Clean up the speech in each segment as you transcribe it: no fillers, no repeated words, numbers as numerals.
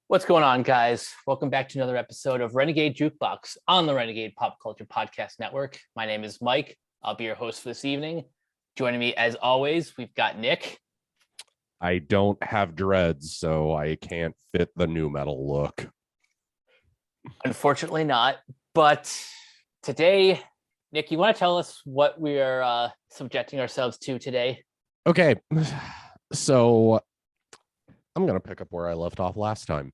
What's going on, guys? Welcome back to another episode of Renegade Jukebox on the Renegade Pop Culture Podcast Network. My name is Mike. I'll be your host for this evening. Joining me, as always, we've got Nick. I don't have dreads, so I can't fit the new metal look. Unfortunately not. But today, Nick, you want to tell us what we are subjecting ourselves to today? Okay, so I'm going to pick up where I left off last time.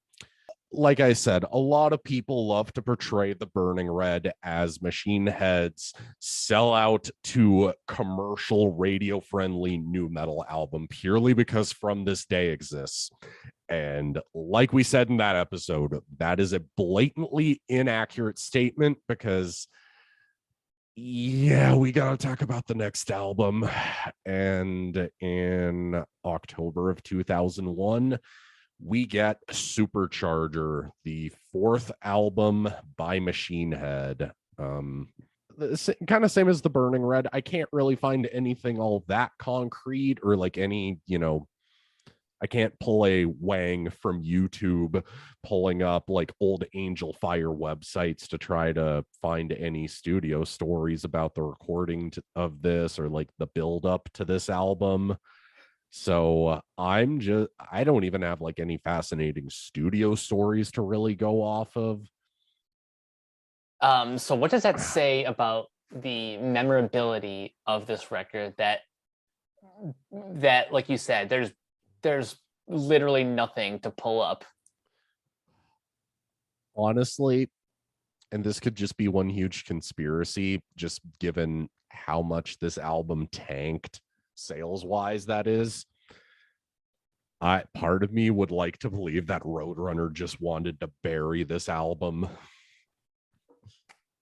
Like I said, a lot of people love to portray the Burning Red as Machine Head's sell out to commercial radio-friendly new metal album purely because From This Day exists. And like we said in that episode, that is a blatantly inaccurate statement because, yeah, we got to talk about the next album. And in October of 2001, we get Supercharger, the fourth album by Machine Head. Kind of same as the Burning Red. I can't really find anything all that concrete or like any, I can't pull a Wang from YouTube pulling up like old Angel Fire websites to try to find any studio stories about the recording of this or like the build up to this album. So I don't even have like any fascinating studio stories to really go off of. So what does that say about the memorability of this record that like you said, there's literally nothing to pull up? Honestly, and this could just be one huge conspiracy, just given how much this album tanked sales wise, that is. Part of me would like to believe that Roadrunner just wanted to bury this album.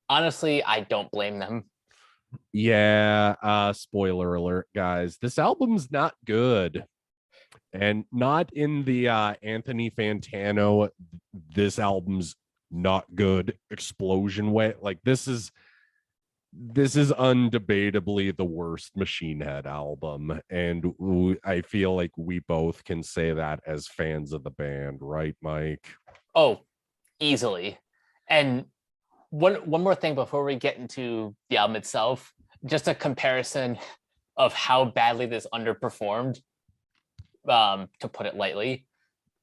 Honestly, I don't blame them. Yeah, spoiler alert, guys. This album's not good. And not in the Anthony Fantano, this album's not good explosion way. Like this is undebatably the worst Machine Head album, and I feel like we both can say that as fans of the band, right, Mike? Oh, easily. And one more thing before we get into the album itself, just a comparison of how badly this underperformed, to put it lightly.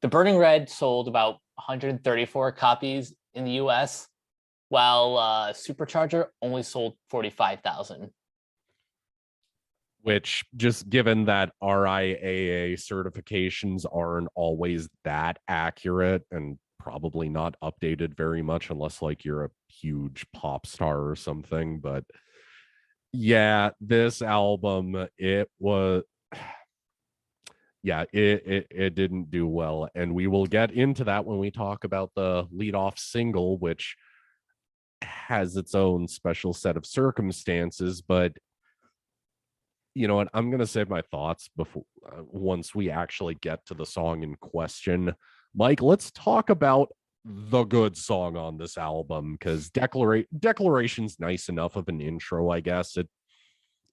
The Burning Red sold about 134 copies in the US, while Supercharger only sold 45,000. Which, just given that RIAA certifications aren't always that accurate and probably not updated very much unless like you're a huge pop star or something. But yeah, this album, it didn't do well. And we will get into that when we talk about the lead-off single, which has its own special set of circumstances. But you know what, I'm gonna save my thoughts before once we actually get to the song in question. Mike, let's talk about the good song on this album, because Declaration's nice enough of an intro, I guess.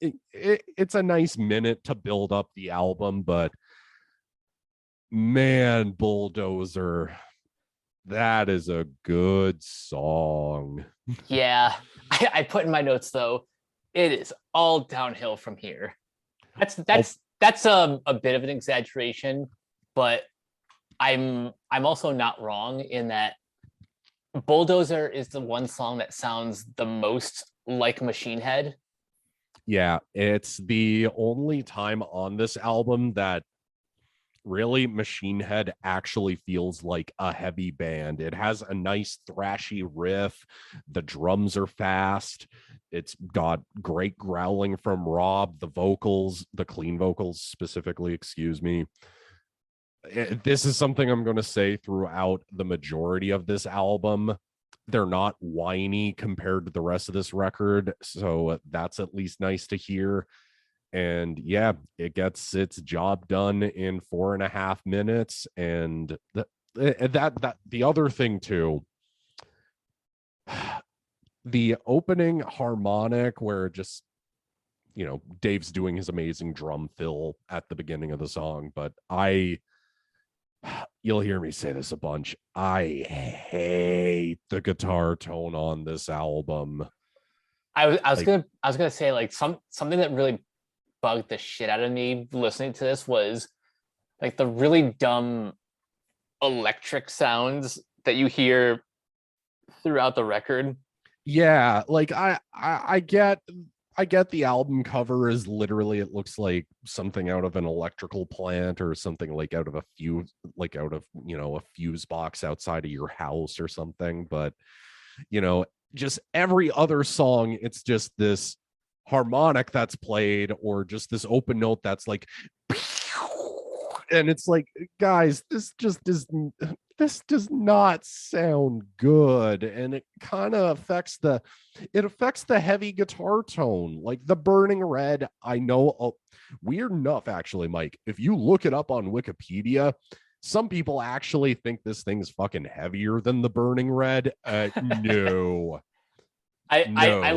It's a nice minute to build up the album, but man, Bulldozer, that is a good song. Yeah, I put in my notes though, it is all downhill from here. That's a bit of an exaggeration, but I'm also not wrong in that Bulldozer is the one song that sounds the most like Machine Head. Yeah, it's the only time on this album that really Machine Head actually feels like a heavy band. It has a nice thrashy riff. The drums are fast. It's got great growling from Rob. The vocals, the clean vocals specifically, excuse me. This is something I'm going to say throughout the majority of this album. They're not whiny compared to the rest of this record, so that's at least nice to hear. And yeah, it gets its job done in 4.5 minutes. And that the other thing too, the opening harmonic where just, Dave's doing his amazing drum fill at the beginning of the song, but I You'll hear me say this a bunch. I hate the guitar tone on this album. Like, I was gonna say like something that really bugged the shit out of me listening to this was like the really dumb electric sounds that you hear throughout the record. yeah, like I get the album cover is literally, it looks like something out of an electrical plant or something like out of a fuse, like out of, a fuse box outside of your house or something. But, just every other song, it's just this harmonic that's played or just this open note that's like, and it's like, guys, this does not sound good, and it kind of affects the heavy guitar tone, like the Burning Red. I know, weird enough, actually, Mike, if you look it up on Wikipedia, some people actually think this thing's fucking heavier than the Burning Red. No. I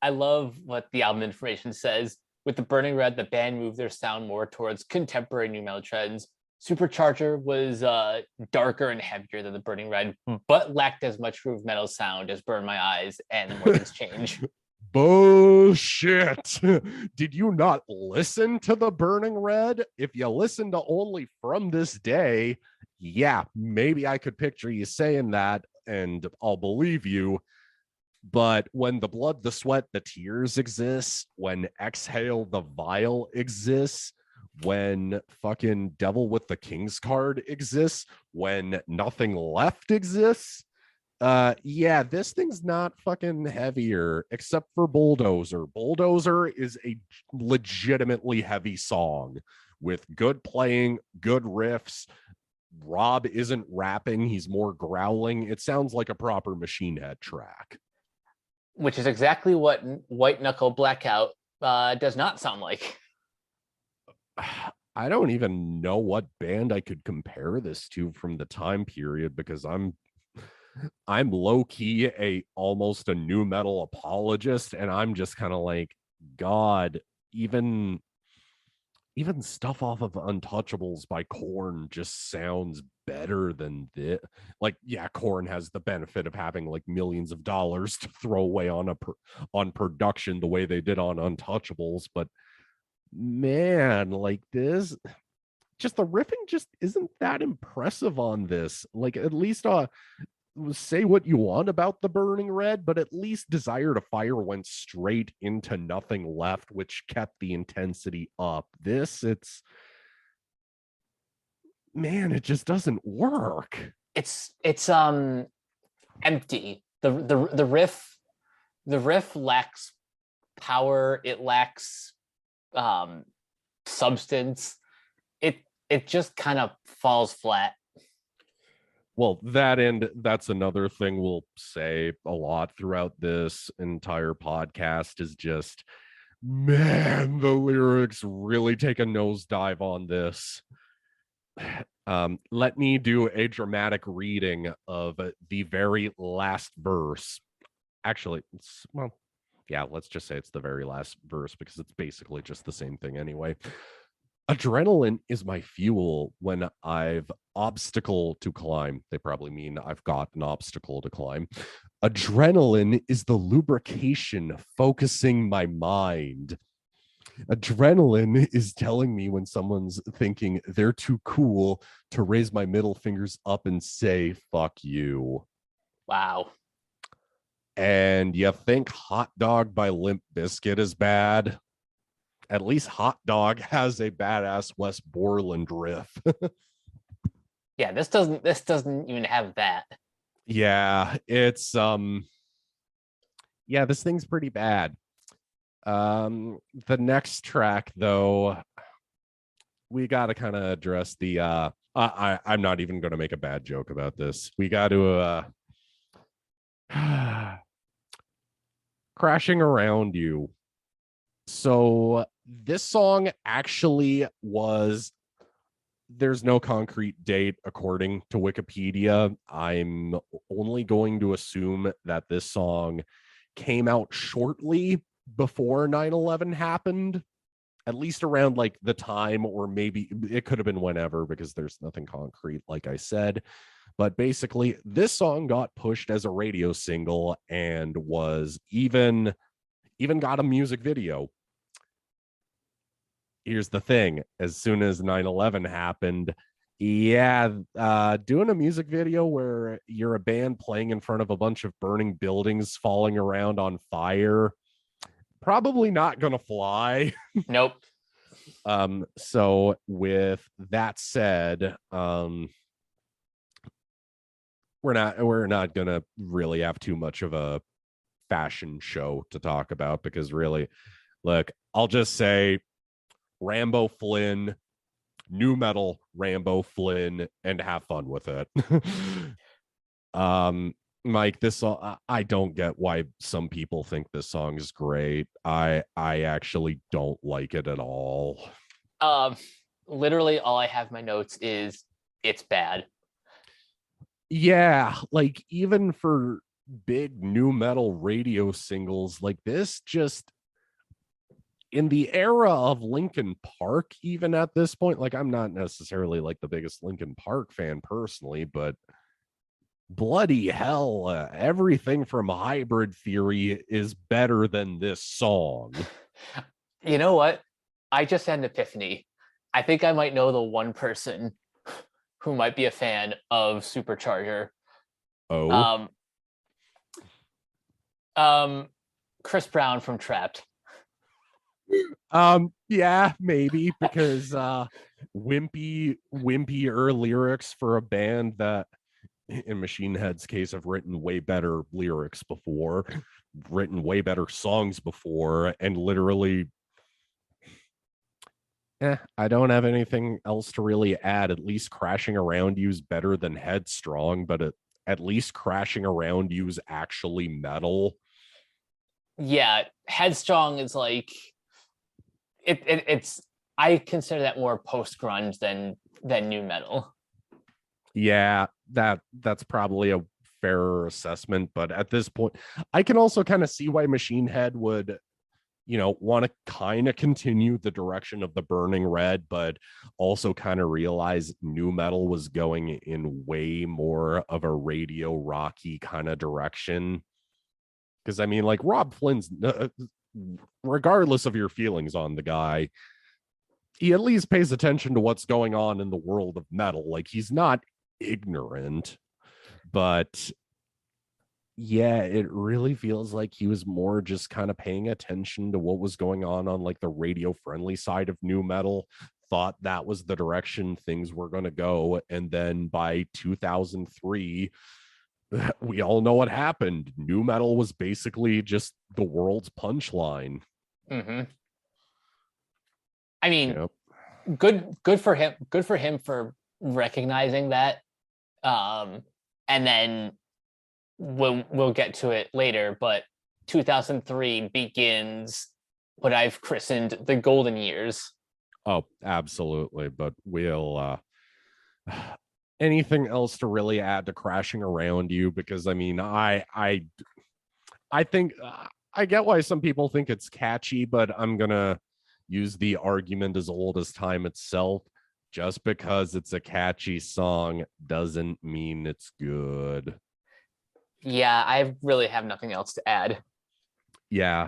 love what the album information says. With the Burning Red, the band moved their sound more towards contemporary new metal trends. Supercharger was darker and heavier than the Burning Red, but lacked as much groove metal sound as Burn My Eyes and More Things Change. Bullshit. Did you not listen to the Burning Red? If you listen to only From This Day, yeah, maybe I could picture you saying that and I'll believe you. But when The Blood, the Sweat, the Tears exists, when Exhale the Vile exists, when fucking Devil with the King's Card exists, when Nothing Left exists, yeah, this thing's not fucking heavier except for Bulldozer. Bulldozer is a legitimately heavy song with good playing, good riffs. Rob isn't rapping, he's more growling. It sounds like a proper Machine Head track. Which is exactly what White Knuckle Blackout does not sound like. I don't even know what band I could compare this to from the time period, because I'm low-key almost a new metal apologist, and I'm just kind of like, God, even stuff off of Untouchables by Korn just sounds better than this. Like, yeah, Korn has the benefit of having like millions of dollars to throw away on production the way they did on Untouchables, but man, like this, just the riffing just isn't that impressive on this. Like, at least say what you want about the Burning Red, but at least Desire to Fire went straight into Nothing Left, which kept the intensity up. It just doesn't work. It's empty. The riff lacks power. It lacks substance. It just kind of falls flat. Well, that's another thing we'll say a lot throughout this entire podcast is just, man, the lyrics really take a nosedive on this. Let me do a dramatic reading of the very last verse. Actually, let's just say it's the very last verse because it's basically just the same thing anyway. Adrenaline is my fuel when I've obstacle to climb. They probably mean I've got an obstacle to climb. Adrenaline is the lubrication focusing my mind. Adrenaline is telling me when someone's thinking they're too cool to raise my middle fingers up and say, fuck you. Wow. And you think Hot Dog by Limp Bizkit is bad? At least Hot Dog has a badass Wes Borland riff. Yeah, this doesn't even have that. Yeah, it's this thing's pretty bad. The next track though, we got to kind of address the I'm not even going to make a bad joke about this. We got to Crashing Around You. So this song actually was, there's no concrete date according to Wikipedia. I'm only going to assume that this song came out shortly before 9/11 happened. at least around like the time, or maybe it could have been whenever, because there's nothing concrete, like I said. But basically, this song got pushed as a radio single and was even got a music video. Here's the thing: as soon as 9/11 happened, doing a music video where you're a band playing in front of a bunch of burning buildings falling around on fire, probably not gonna fly. Nope. So with that said, we're not gonna really have too much of a fashion show to talk about, because really, look, I'll just say Rambo Flynn, new metal Rambo Flynn, and have fun with it. Mike, this song, I don't get why some people think this song is great. I actually don't like it at all. Literally all I have in my notes is it's bad. Yeah, like even for big new metal radio singles like this, just in the era of Linkin Park, even at this point, like I'm not necessarily like the biggest Linkin Park fan personally, but bloody hell, everything from Hybrid Theory is better than this song. You know what? I just had an epiphany. I think I might know the one person who might be a fan of Supercharger. Oh, Chris Brown from Trapped. yeah, maybe, because wimpy lyrics for a band that, in Machine Head's case, have written way better lyrics before, written way better songs before, and literally, I don't have anything else to really add. At least Crashing Around You's better than Headstrong, but at least Crashing Around You's actually metal. Yeah, Headstrong is like it's I consider that more post grunge than new metal. Yeah, that's probably a fairer assessment, but at this point, I can also kind of see why Machine Head would, want to kind of continue the direction of the Burning Red, but also kind of realize new metal was going in way more of a radio rocky kind of direction. Because I mean, like Rob Flynn's, regardless of your feelings on the guy, he at least pays attention to what's going on in the world of metal. Like, he's not ignorant, but yeah, it really feels like he was more just kind of paying attention to what was going on like the radio friendly side of new metal, thought that was the direction things were going to go, and then by 2003, we all know what happened. New metal was basically just the world's punchline. Mm-hmm. I mean, Yep. good for him. Good for him for recognizing that. And then we'll get to it later, but 2003 begins what I've christened the golden years. Oh, absolutely. But we'll anything else to really add to Crashing Around You? Because I mean, I think I get why some people think it's catchy, but I'm gonna use the argument as old as time itself. Just because it's a catchy song doesn't mean it's good. Yeah, I really have nothing else to add. Yeah.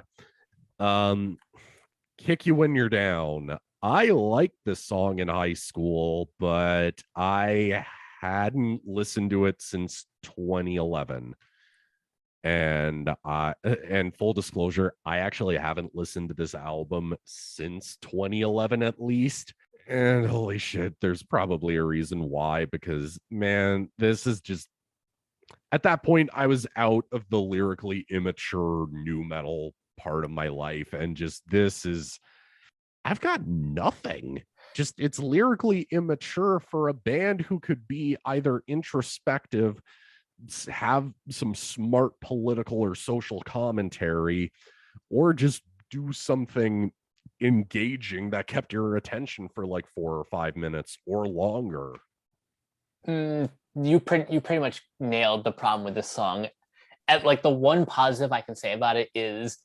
Kick You When You're Down. I liked this song in high school, but I hadn't listened to it since 2011. And full disclosure, I actually haven't listened to this album since 2011 at least. And holy shit, there's probably a reason why, because man, this is just, at that point I was out of the lyrically immature new metal part of my life, and just I've got nothing. Just, it's lyrically immature for a band who could be either introspective, have some smart political or social commentary, or just do something engaging that kept your attention for like 4 or 5 minutes or longer. You pretty much nailed the problem with this song. Like, the one positive I can say about it is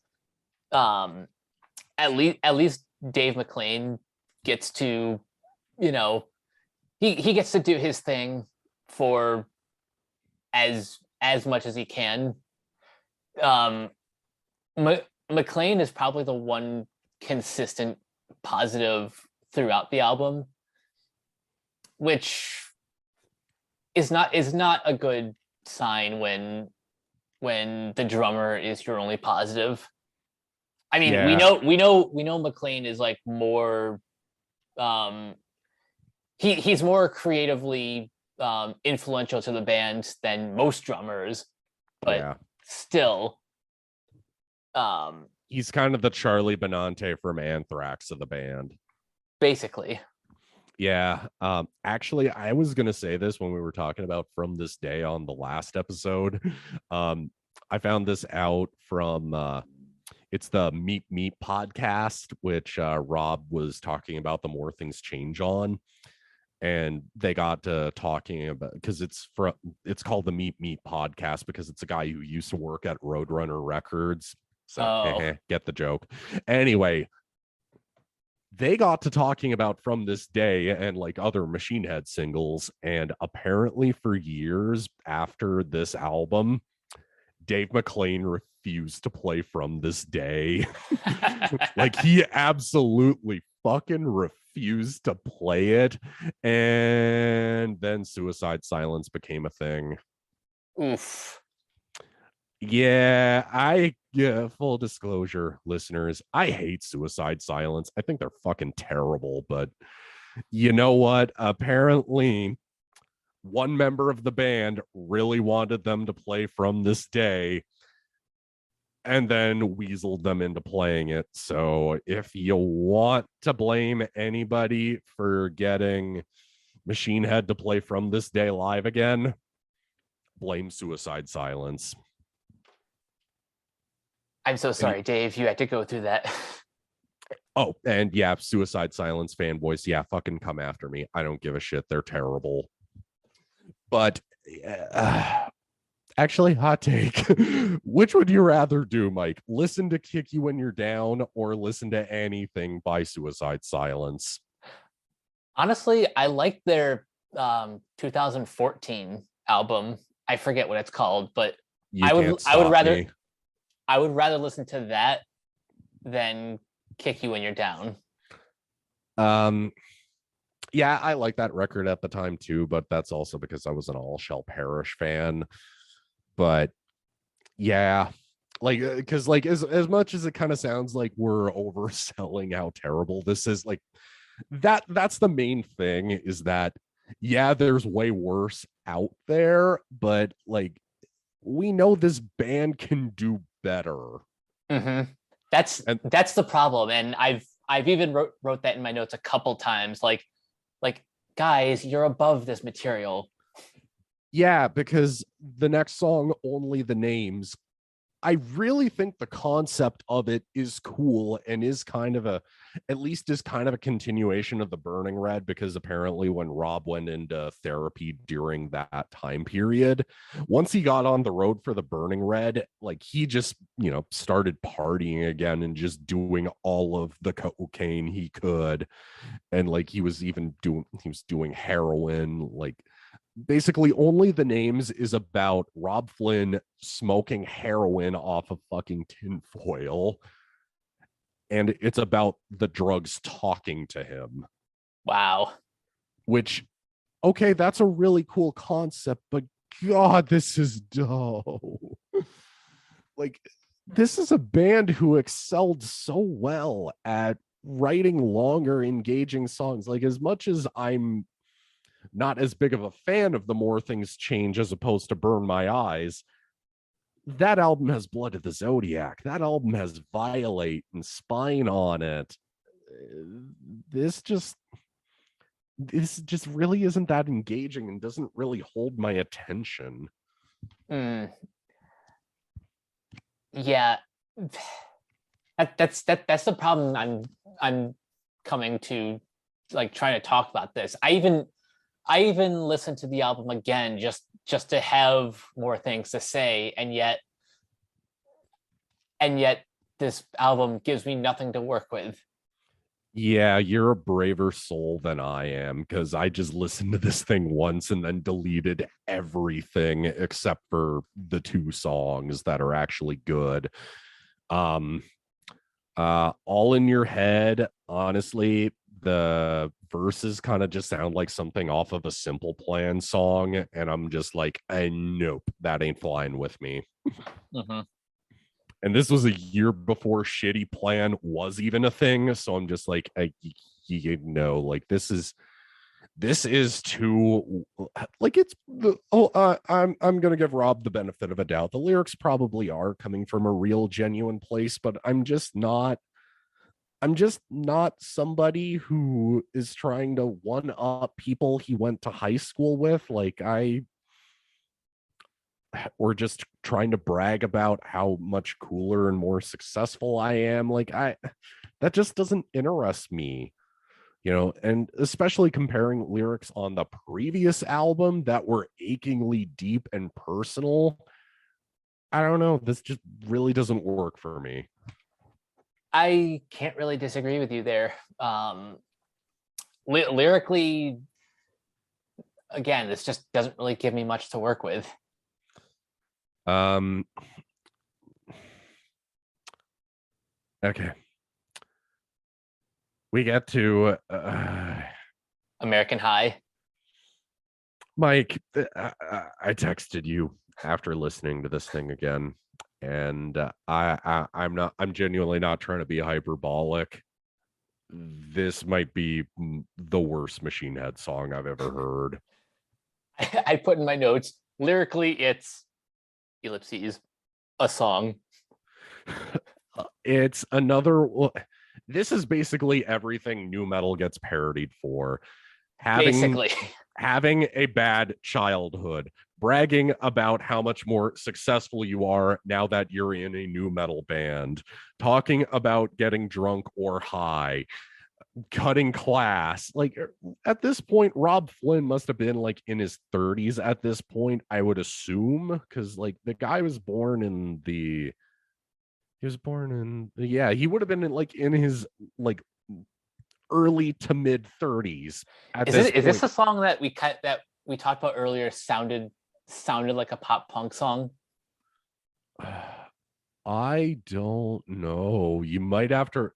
at least Dave McClain gets to, you know, he gets to do his thing for as much as he can. McClain is probably the one consistent positive throughout the album, which is not a good sign when the drummer is your only positive. I mean, Yeah. we know McClain is like more he's more creatively influential to the band than most drummers, but Yeah. still He's kind of the Charlie Benante from Anthrax of the band. Basically. Yeah. Actually, I was gonna say this when we were talking about From This Day on the last episode. I found this out from it's the Meet Me podcast, which Rob was talking about the More Things Change on. And they got to talking about, because it's called the Meet Me podcast because it's a guy who used to work at Roadrunner Records. So get the joke. Anyway, they got to talking about From This Day and like other Machine Head singles, and apparently for years after this album, Dave McClain refused to play From This Day. Like, he absolutely fucking refused to play it. And then Suicide Silence became a thing. Oof. Yeah, full disclosure, listeners, I hate Suicide Silence. I think they're fucking terrible, but you know what? Apparently, one member of the band really wanted them to play From This Day and then weaseled them into playing it. So if you want to blame anybody for getting Machine Head to play From This Day live again, blame Suicide Silence. I'm so sorry, Dave, you had to go through that. Oh, and yeah, Suicide Silence fanboys, yeah, fucking come after me. I don't give a shit. They're terrible. But actually, hot take. Which would you rather do, Mike? Listen to Kick You When You're Down or listen to anything by Suicide Silence? Honestly, I like their 2014 album. I forget what it's called, but I would rather listen to that than Kick You When You're Down. Yeah, I like that record at the time too, but that's also because I was an All Shall Perish fan. But yeah, like, because like as much as it kind of sounds like we're overselling how terrible this is, like that's the main thing, is that yeah, there's way worse out there, but like we know this band can do better. Mm-hmm. That's the problem, and I've even wrote that in my notes a couple times. Like guys, you're above this material. Yeah, because the next song, Only the Names, I really think the concept of it is cool and is kind of a continuation of the Burning Red, because apparently when Rob went into therapy during that time period, once he got on the road for the Burning Red, like he just, started partying again and just doing all of the cocaine he could. And like he was doing heroin. Like, basically Only the Names is about Rob Flynn smoking heroin off of fucking tinfoil, and it's about the drugs talking to him. Wow. Which, okay, that's a really cool concept, but God, this is dope. Like, this is a band who excelled so well at writing longer, engaging songs. Like, as much as I'm not as big of a fan of the More Things Change as opposed to Burn My Eyes, that album has Blood of the Zodiac. That album has Violate and Spine on it. This just really isn't that engaging and doesn't really hold my attention. Yeah, that's the problem. I'm coming to, like, trying to talk about this. I even listened to the album again just to have more things to say, and yet this album gives me nothing to work with. Yeah, you're a braver soul than I am because I just listened to this thing once and then deleted everything except for the two songs that are actually good. Um, All in Your Head, honestly, the verses kind of just sound like something off of a Simple Plan song, and I'm just like, nope, that ain't flying with me. Mm-hmm. And this was a year before Shitty Plan was even a thing, so I'm just like, like this is too like it's the I'm gonna give Rob the benefit of a doubt. The lyrics probably are coming from a real genuine place, but I'm just not somebody who is trying to one up people he went to high school with. Like I or just trying to brag about how much cooler and more successful I am. Like that just doesn't interest me, and especially comparing lyrics on the previous album that were achingly deep and personal. I don't know. This just really doesn't work for me. I can't really disagree with you there. Lyrically, again, this just doesn't really give me much to work with. Um, okay. We get to American High. Mike. I texted you after listening to this thing again, and I'm genuinely not trying to be hyperbolic. This might be the worst Machine Head song I've ever heard. I put in my notes, lyrically, it's ellipses, a song. It's another. This is basically everything new metal gets parodied for. Basically. Having a bad childhood, bragging about how much more successful you are now that you're in a new metal band, talking about getting drunk or high, cutting class. Like at this point, Rob Flynn must have been like in his 30s at this point, I would assume, because like the guy was born in the he was born in yeah, he would have been like in his like early to mid 30s at Is this this, is point. this a song that we talked about earlier sounded like a pop punk song? I don't know. You might have to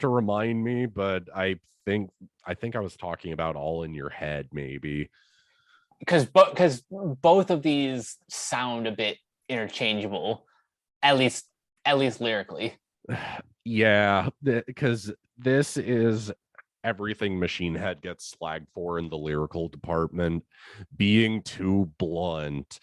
remind me, but I think I was talking about All in Your Head, maybe. Because both of these sound a bit interchangeable, at least lyrically. Yeah, because this is everything Machine Head gets slagged for in the lyrical department: being too blunt,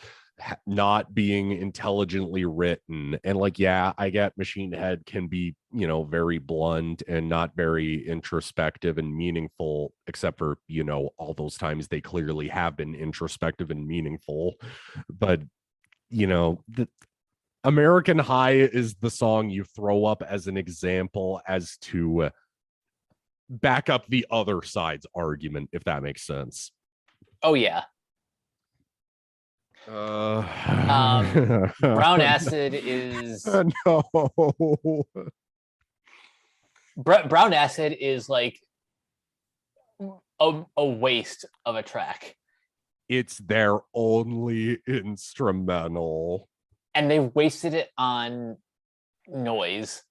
not being intelligently written. And like, yeah, I get Machine Head can be, very blunt and not very introspective and meaningful, except for, all those times they clearly have been introspective and meaningful. But, the American High is the song you throw up as an example as to back up the other side's argument, if that makes sense. Oh yeah. Brown Acid is no. Brown Acid is like a waste of a track. It's their only instrumental. And they wasted it on noise.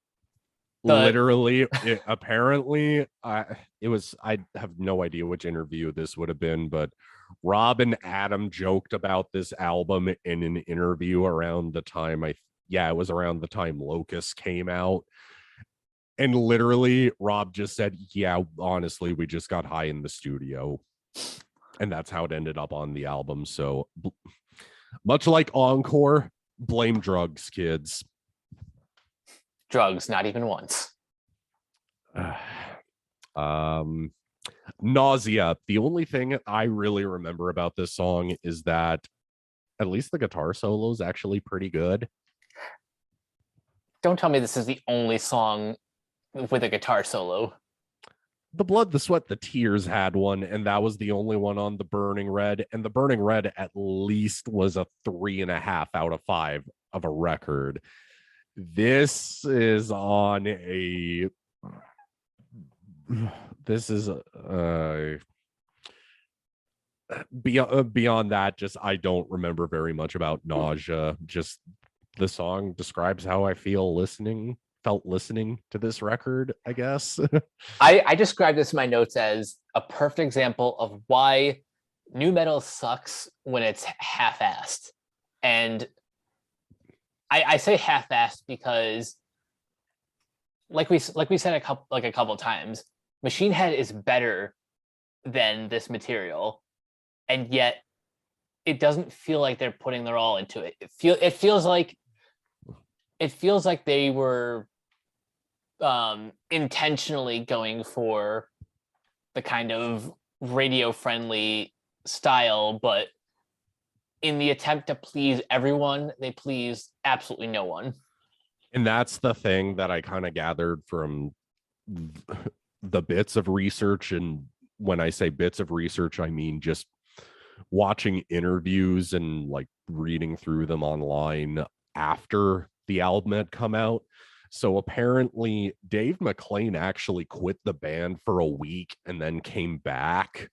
Literally, apparently, I have no idea which interview this would have been, but Rob and Adam joked about this album in an interview around the time it was around the time Locust came out. And literally, Rob just said, yeah, honestly, we just got high in the studio. And that's how it ended up on the album. So much like Encore, blame drugs, kids. Drugs, not even once. Nausea. The only thing I really remember about this song is that at least the guitar solo is actually pretty good. Don't tell me this is the only song with a guitar solo. The Blood, the Sweat, the Tears had one, and that was the only one on the Burning Red. And the Burning Red at least was a 3.5 out of 5 of a record. This is on a this is beyond that, just I don't remember very much about Nausea. Just the song describes how I felt listening to this record, I guess. I described this in my notes as a perfect example of why new metal sucks when it's half-assed. And I say half-assed because like we said a couple times, Machine Head is better than this material, and yet it doesn't feel like they're putting their all into it. It feels like they were intentionally going for the kind of radio friendly style, but in the attempt to please everyone, they please absolutely no one. And that's the thing that I kind of gathered from the bits of research. And when I say bits of research, I mean just watching interviews and like reading through them online after the album had come out. So apparently Dave McClain actually quit the band for a week and then came back.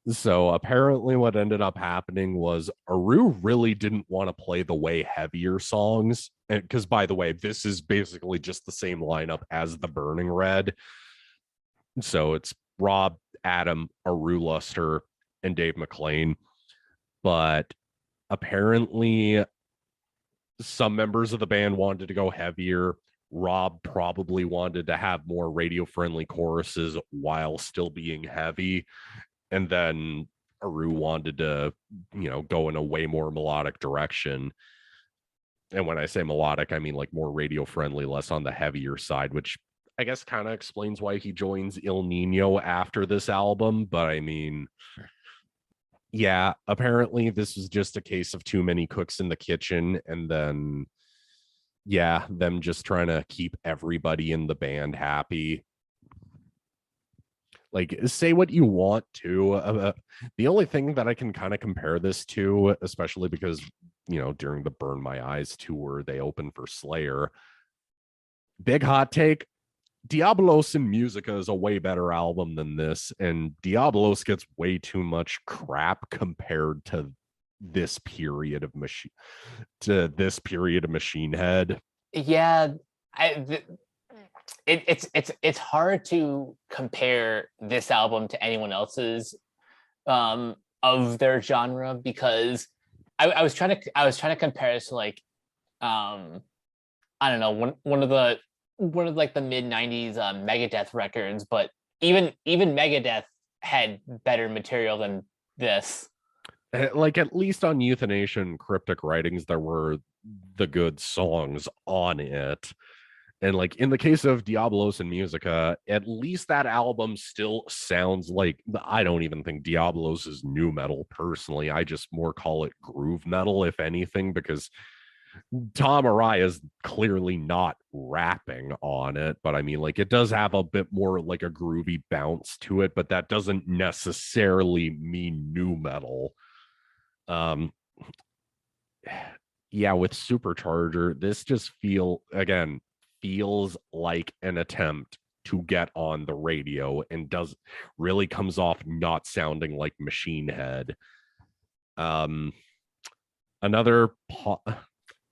So apparently what ended up happening was Aru really didn't want to play the way heavier songs. And because, by the way, this is basically just the same lineup as the Burning Red. So it's Rob, Adam, Aru Luster, and Dave McClain. But apparently some members of the band wanted to go heavier. Rob probably wanted to have more radio-friendly choruses while still being heavy. And then Aru wanted to, go in a way more melodic direction. And when I say melodic, I mean like more radio-friendly, less on the heavier side, which I guess kind of explains why he joins Il Nino after this album. But I mean, yeah, apparently this was just a case of too many cooks in the kitchen. And then, yeah, them just trying to keep everybody in the band happy. Like, say what you want to. The only thing that I can kind of compare this to, especially because, during the Burn My Eyes tour, they opened for Slayer. Big hot take. Diabolos in Musica is a way better album than this, and Diabolos gets way too much crap compared to this period of Machine Head. Yeah, it's hard to compare this album to anyone else's of their genre, because I was trying to compare it to like I don't know, one of like the mid 90s Megadeth records, but even Megadeth had better material than this. Like, at least on Euthanasia and Cryptic Writings, there were the good songs on it. And like in the case of Diabolos in Musica, at least that album still sounds like, I don't even think Diabolos is new metal personally. I just more call it groove metal, if anything, because Tom Araya is clearly not rapping on it. But I mean, like, it does have a bit more like a groovy bounce to it, but that doesn't necessarily mean new metal. Yeah, with Supercharger, this just feels like an attempt to get on the radio, and really comes off not sounding like Machine Head. Another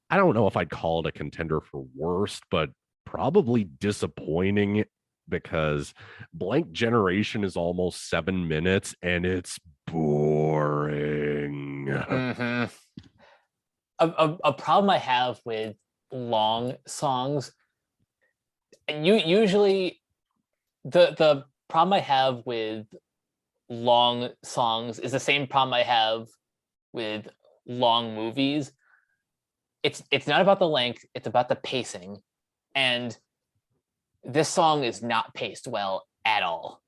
I don't know if I'd call it a contender for worst, but probably disappointing, because Blank Generation is almost 7 minutes and it's boring. Mm-hmm. A problem I have with long songs, usually the problem I have with long songs is the same problem I have with long movies. It's not about the length, it's about the pacing. And this song is not paced well at all.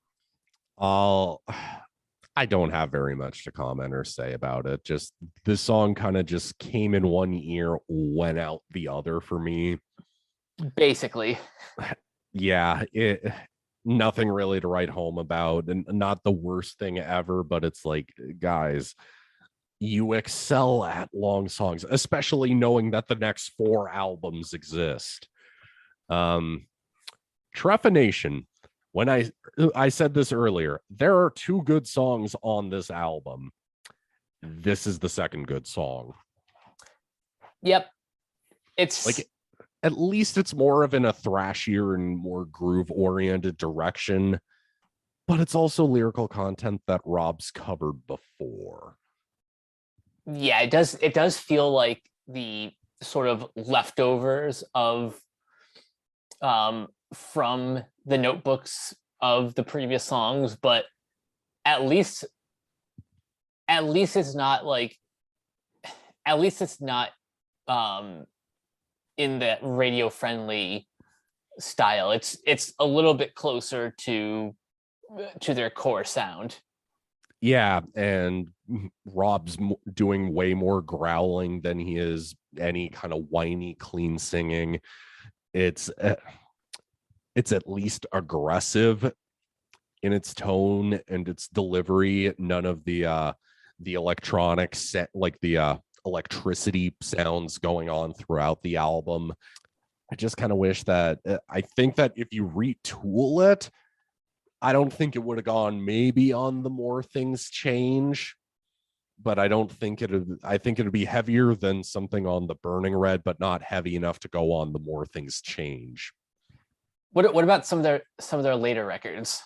I don't have very much to comment or say about it. Just this song kind of just came in one ear, went out the other for me. Basically. Yeah, nothing really to write home about, and not the worst thing ever, but it's like, guys, you excel at long songs, especially knowing that the next 4 albums exist. Trephination, when I said this earlier, there are two good songs on this album. This is the second good song. Yep. It's like, at least it's more of in a thrashier and more groove oriented direction, but it's also lyrical content that Rob's covered before. Yeah, it does feel like the sort of leftovers of from the notebooks of the previous songs, but at least it's not like, at least it's not in the radio friendly style. It's a little bit closer to their core sound. Yeah, and Rob's doing way more growling than he is any kind of whiny clean singing. It's at least aggressive in its tone and its delivery. None of the electronic set, like the electricity sounds going on throughout the album. I just kind of wish that I think that if you retool it, I don't think it would have gone maybe on the More Things Change, but I don't think I think it'd be heavier than something on the Burning Red, but not heavy enough to go on the More Things Change. What about some of their later records?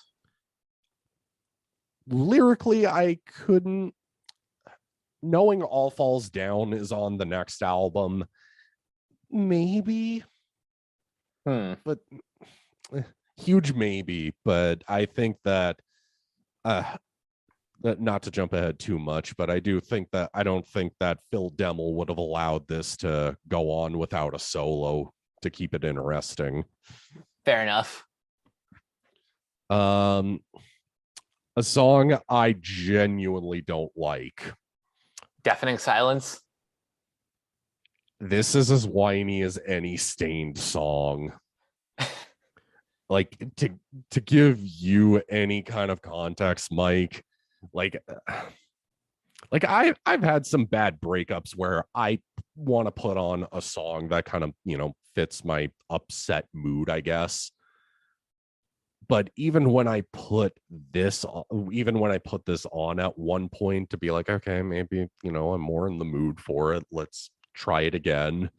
Lyrically, I couldn't. Knowing All Falls Down is on the next album, maybe, but huge maybe. But I think that not to jump ahead too much, but I don't think that Phil Demmel would have allowed this to go on without a solo to keep it interesting. Fair enough. A song I genuinely don't like. Deafening Silence. This is as whiny as any Stained song. Like, to give you any kind of context, Mike, like I've had some bad breakups where I want to put on a song that kind of, fits my upset mood, I guess. But even when I put this on at one point to be like, okay, maybe, I'm more in the mood for it, let's try it again.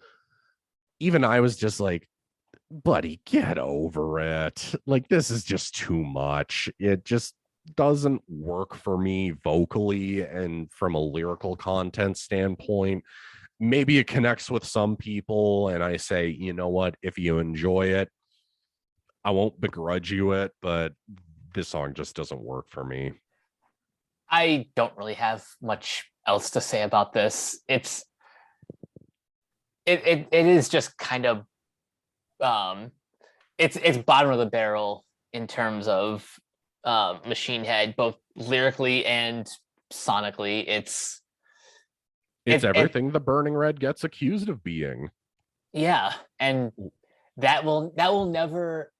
Even I was just like, buddy, get over it. Like, this is just too much. It just doesn't work for me vocally and from a lyrical content standpoint. Maybe it connects with some people, and I say, you know what, if you enjoy it, I won't begrudge you it, but this song just doesn't work for me. I don't really have much else to say about this. It is just kind of it's bottom of the barrel in terms of Machine Head, both lyrically and sonically. It's everything the Burning Red gets accused of being. Yeah, and that will never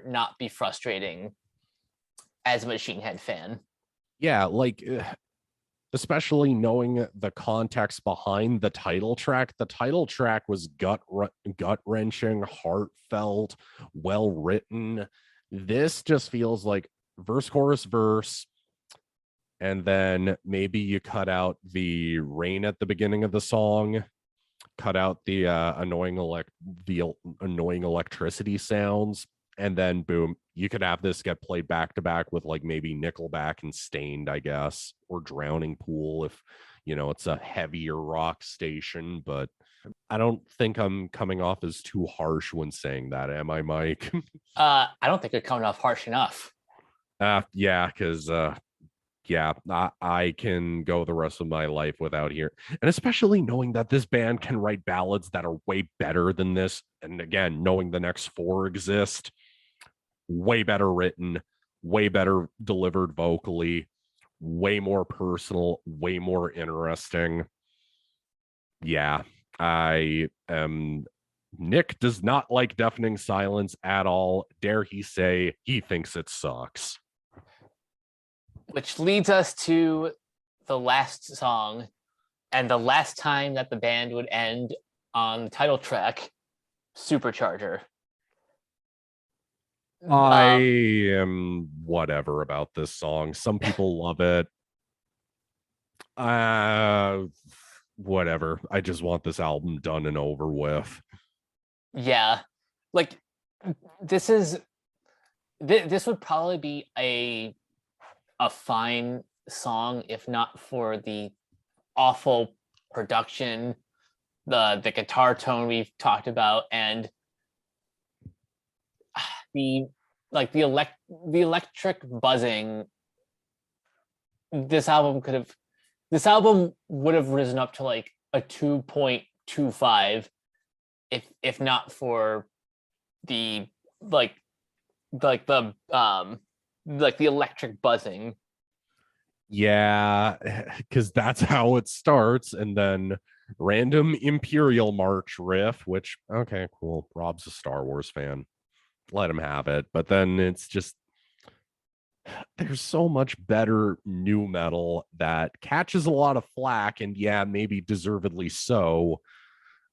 not be frustrating as a Machine Head fan. Yeah, like, especially knowing the context behind the title track. The title track was gut-wrenching, heartfelt, well-written. This just feels like verse, chorus, verse, and then maybe you cut out the rain at the beginning of the song, cut out the annoying electricity sounds, and then boom, you could have this get played back to back with like maybe Nickelback and Stained, I guess, or Drowning Pool if it's a heavier rock station. But I don't think I'm coming off as too harsh when saying that, am I, Mike? I don't think you're coming off harsh enough. Yeah, because I can go the rest of my life without hearing, and especially knowing that this band can write ballads that are way better than this. And again, knowing the next four exist, way better written, way better delivered vocally, way more personal, way more interesting. Yeah, Nick does not like Deafening Silence at all. Dare he say he thinks it sucks. Which leads us to the last song and the last time that the band would end on the title track, Supercharger. I am whatever about this song. Some people love it. Whatever. I just want this album done and over with. Yeah, like this is this would probably be a fine song if not for the awful production, the guitar tone we've talked about, and the the electric buzzing. This album would have risen up to like a 2.25 if not for the like the the electric buzzing. Yeah, because that's how it starts, and then random Imperial March riff, which okay, cool. Rob's a Star Wars fan. Let him have it. But then it's just there's so much better new metal that catches a lot of flack, and yeah, maybe deservedly so.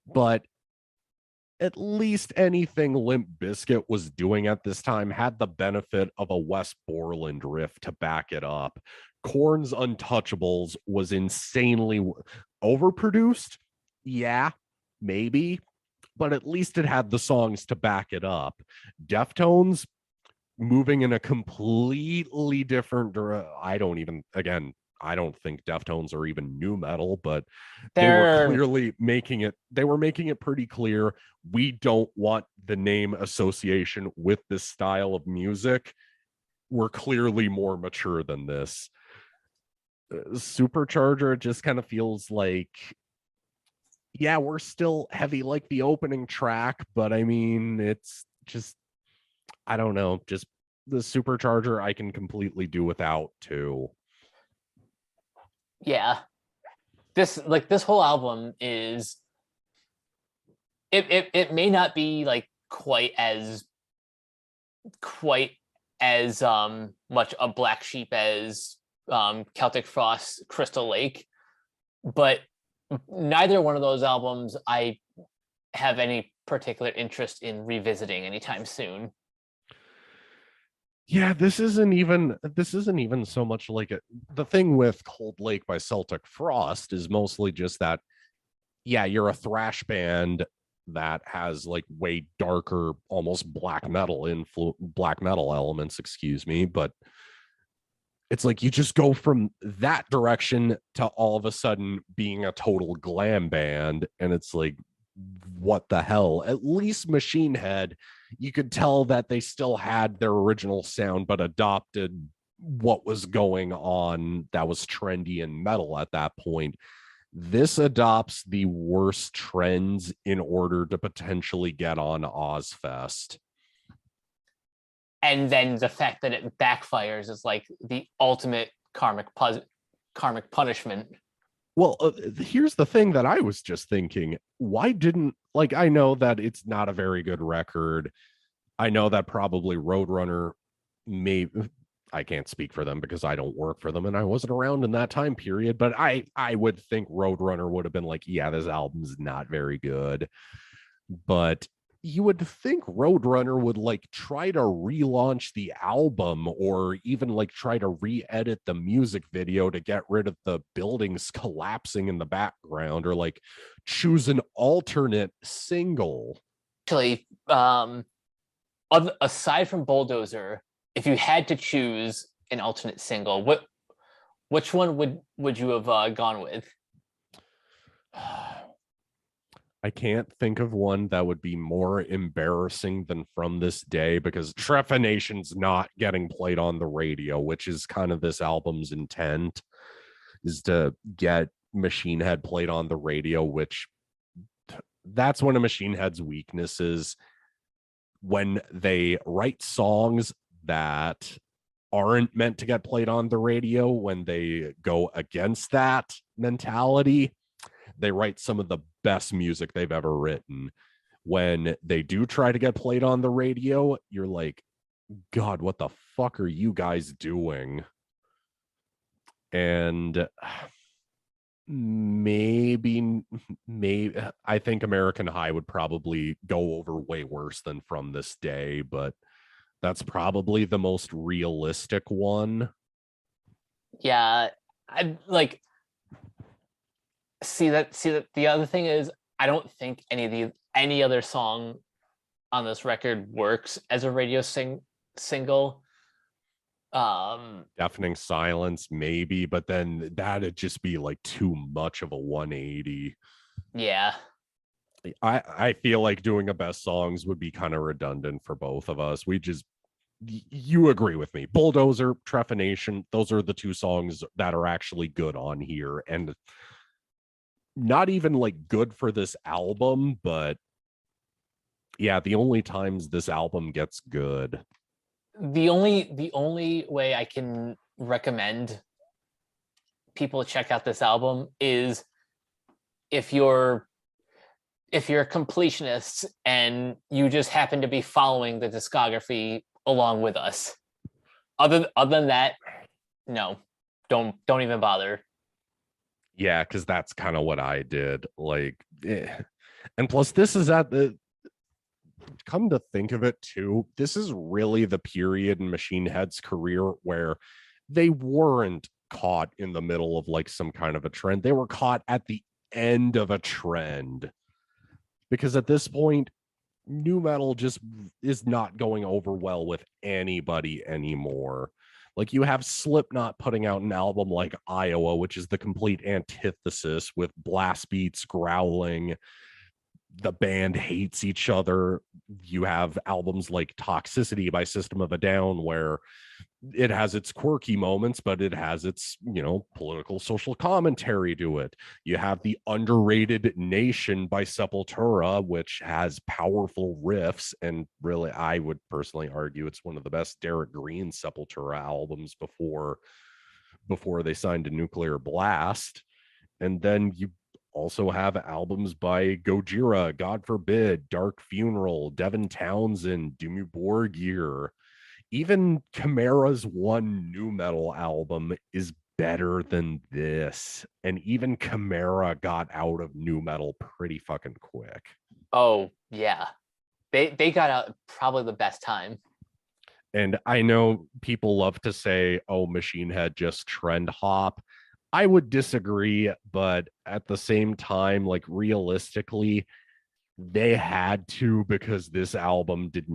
But at least anything Limp Bizkit was doing at this time had the benefit of a Wes Borland riff to back it up. Korn's Untouchables was insanely overproduced. Yeah, maybe, but at least it had the songs to back it up. Deftones moving in a completely different I don't even, again, I don't think Deftones are even new metal, but they were clearly making it pretty clear we don't want the name association with this style of music. We're clearly more mature than this. Supercharger just kind of feels like, yeah, we're still heavy like the opening track, but I mean, it's just, I don't know, just the Supercharger I can completely do without too. Yeah, this whole album is it may not be like quite as much a black sheep as Celtic Frost, Crystal Lake, but neither one of those albums I have any particular interest in revisiting anytime soon. Yeah, this isn't even so much like it. The thing with Cold Lake by Celtic Frost is mostly just that, yeah, you're a thrash band that has like way darker, almost black metal elements, excuse me, but it's like you just go from that direction to all of a sudden being a total glam band, and it's like, what the hell? At least Machine Head, you could tell that they still had their original sound but adopted what was going on that was trendy in metal at that point. This adopts the worst trends in order to potentially get on Ozfest. And then the fact that it backfires is like the ultimate karmic punishment. Well, here's the thing that I was just thinking. Why didn't, like, I know that it's not a very good record. I know that probably Roadrunner I can't speak for them because I don't work for them and I wasn't around in that time period, but I would think Roadrunner would have been like, yeah, this album's not very good. But you would think Roadrunner would like try to relaunch the album or even like try to re-edit the music video to get rid of the buildings collapsing in the background, or like choose an alternate single. Actually, aside from Bulldozer, if you had to choose an alternate single, which one would you have gone with? I can't think of one that would be more embarrassing than From This Day, because Trephanation's not getting played on the radio, which is kind of this album's intent, is to get Machine Head played on the radio, which that's one of Machine Head's weaknesses. When they write songs that aren't meant to get played on the radio, when they go against that mentality, they write some of the best music they've ever written. When they do try to get played on the radio, you're like, God, what the fuck are you guys doing? And maybe I think American High would probably go over way worse than From This Day, but That's probably the most realistic one. Yeah, I like see that. The other thing is, I don't think any other song on this record works as a single. Deafening Silence, maybe, but then that'd just be like too much of a 180. Yeah. I feel like doing a best songs would be kind of redundant for both of us. You agree with me. Bulldozer, Trephination, those are the two songs that are actually good on here, and not even like good for this album, but yeah, the only times this album gets good. The only way I can recommend people check out this album is if you're completionists and you just happen to be following the discography along with us. Other than that, no, don't even bother. Yeah, because that's kind of what I did. Like, and plus, this is at the come to think of it too. This is really the period in Machine Head's career where they weren't caught in the middle of like some kind of a trend. They were caught at the end of a trend, because at this point, nu metal just is not going over well with anybody anymore. Like, you have Slipknot putting out an album like Iowa, which is the complete antithesis, with blast beats, growling. The band hates each other. You have albums like Toxicity by System of a Down, where it has its quirky moments, but it has its, political social commentary to it. You have the underrated Nation by Sepultura, which has powerful riffs, and really, I would personally argue it's one of the best Derek Green Sepultura albums before they signed to Nuclear Blast. And then you also have albums by Gojira, God Forbid, Dark Funeral, Devin Townsend, Dimmu Borgir. Even Chimera's one nu metal album is better than this. And even Chimera got out of nu metal pretty fucking quick. Oh, yeah. They got out probably the best time. And I know people love to say, oh, Machine Head just trend hop. I would disagree, but at the same time, like, realistically, they had to, because this album didn't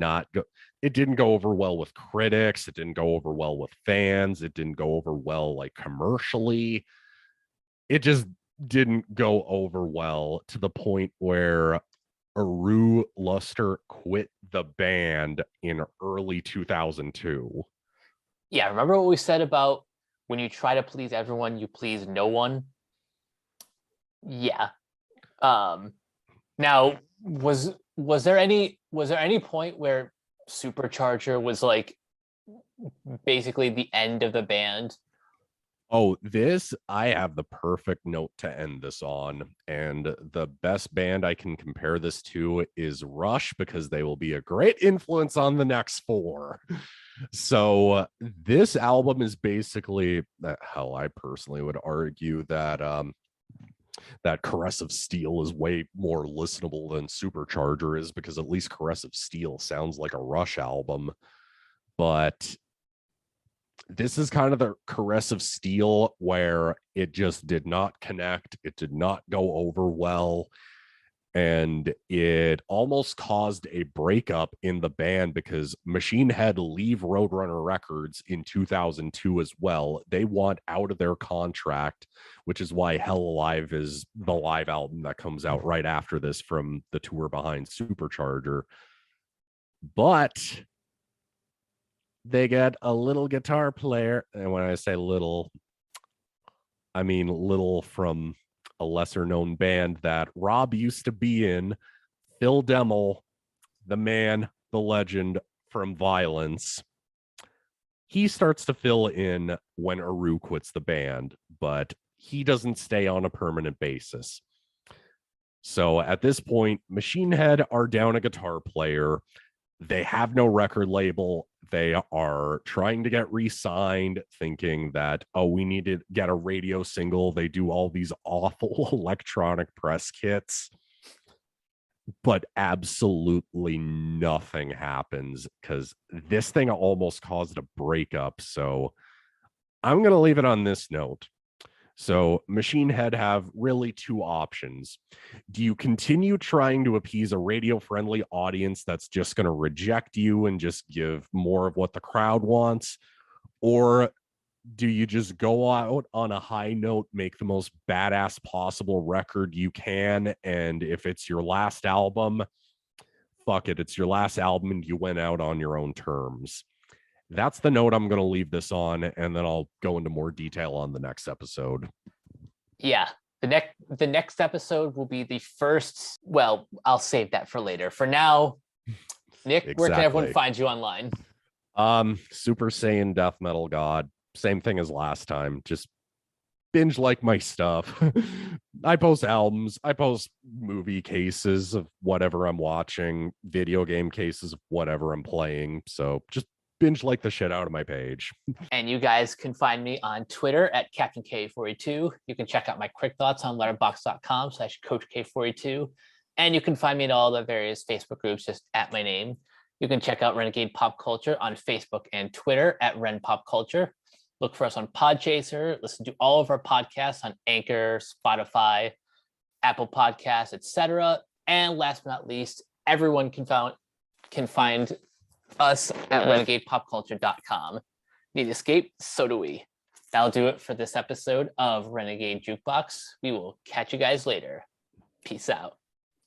go over well with critics, it didn't go over well with fans, it didn't go over well like commercially. It just didn't go over well, to the point where Aru Luster quit the band in early 2002. Yeah, remember what we said about when you try to please everyone, you please no one? Yeah. Now, was there any point where Supercharger was like basically the end of the band? Oh, I have the perfect note to end this on. And the best band I can compare this to is Rush, because they will be a great influence on the next four. So this album is basically, hell, I personally would argue that that Caress of Steel is way more listenable than Supercharger is, because at least Caress of Steel sounds like a Rush album. But this is kind of the Caress of Steel where it just did not connect. It did not go over well. And it almost caused a breakup in the band, because Machine Head leave Roadrunner Records in 2002 as well. They want out of their contract, which is why Hell Alive is the live album that comes out right after this from the tour behind Supercharger. But they get a little guitar player. And when I say little, I mean little from a lesser known band that Rob used to be in, Phil Demmel, the man, the legend from Violence. He starts to fill in when Aru quits the band, but he doesn't stay on a permanent basis. So at this point, Machine Head are down a guitar player. They have no record label. They are trying to get re-signed, thinking that, oh, we need to get a radio single. They do all these awful electronic press kits. but absolutely nothing happens because this thing almost caused a breakup. So I'm going to leave it on this note. So Machine Head have really two options. Do you continue trying to appease a radio-friendly audience that's just going to reject you and just give more of what the crowd wants? Or do you just go out on a high note, make the most badass possible record you can, and if it's your last album, fuck it, it's your last album and you went out on your own terms? That's the note I'm going to leave this on, and then I'll go into more detail on the next episode. Yeah, the next episode will be the first. Well, I'll save that for later. For now, Nick, where can everyone find you online? Super Saiyan Death Metal God. Same thing as last time. Just binge like my stuff. I post albums. I post movie cases of whatever I'm watching, video game cases of whatever I'm playing. So just binge like the shit out of my page. And you guys can find me on Twitter at Captain K42. You can check out my quick thoughts on letterboxd.com/Coach K42. And you can find me in all the various Facebook groups just at my name. You can check out Renegade Pop Culture on Facebook and Twitter at Ren Pop Culture. Look for us on Podchaser. Listen to all of our podcasts on Anchor, Spotify, Apple Podcasts, etc. And last but not least, everyone can find us at renegadepopculture.com. Need escape? So do we. That'll do it for this episode of Renegade Jukebox. We will catch you guys later. Peace out.